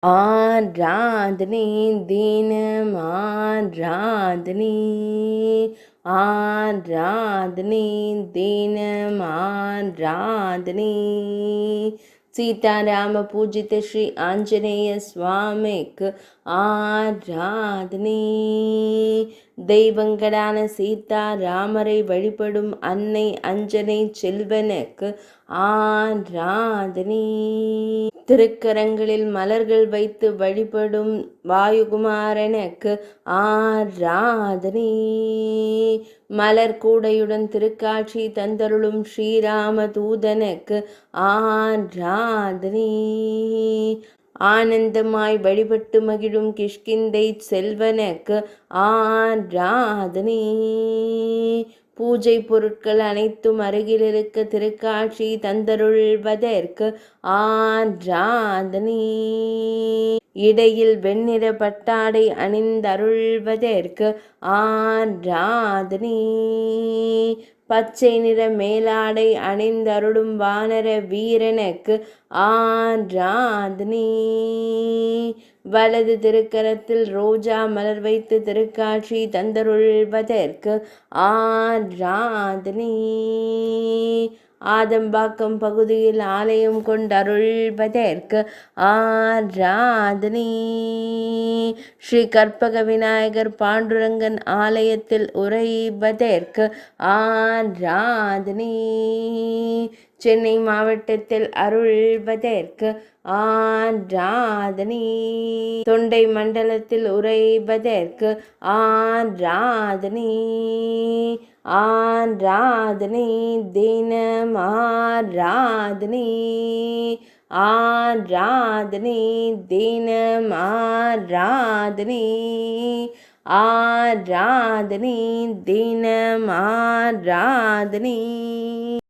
ஆராதனை தினம் ஆராதனை ஆராதனை தினம் ஆராதனை சீதாராம பூஜித ஸ்ரீ ஆஞ்சநேய சுவாமிக்கு ஆராதனை தெய்வங்களான சீதா ராமரை வழிபடும் அன்னை அஞ்சனை செல்வனுக்கு ஆராதனை திருக்கரங்களில் மலர்கள் வைத்து வழிபடும் வாயுகுமாரனுக்கு ஆராதனை மலர் கூடையுடன் திருக்காட்சி தந்தருளும் ஸ்ரீராம தூதனுக்கு ஆராதனை ஆனந்தமாய் வழிபட்டு மகிழும் கிஷ்கிந்தை செல்வனுக்கு ஆராதனை பூஜை பொருட்கள் அனைத்தும் அருகில் இருக்க திருக்காட்சி தந்தருள்வதற்கு ஆராதனை இடையில் வெண்ணிற பட்டாடை அணிந்தருள்வதற்கு ஆராதனை பச்சை நிற மேலாடை அணிந்தருளும் வானர வீரனுக்கு ஆராதனை வலது திருக்கரத்தில் ரோஜா மலர் வைத்து திருக்காட்சி தந்தருள்வதற்கு ஆராதனை ஆதம்பாக்கம் பகுதியில் ஆலயம் கொண்டருள்வதற்கு ஆராதனை ஸ்ரீ கற்பக விநாயகர் பாண்டுரங்கன் ஆலயத்தில் உறைவதற்கு ஆராதனை சென்னை மாவட்டத்தில் அருள்வதற்கு ஆராதனை தொண்டை மண்டலத்தில் உறைவதற்கு ஆராதனை ஆராதனை தினம் ஆராதனை ஆராதனை தினம் ஆராதனை ஆராதனை தினம் ஆராதனை.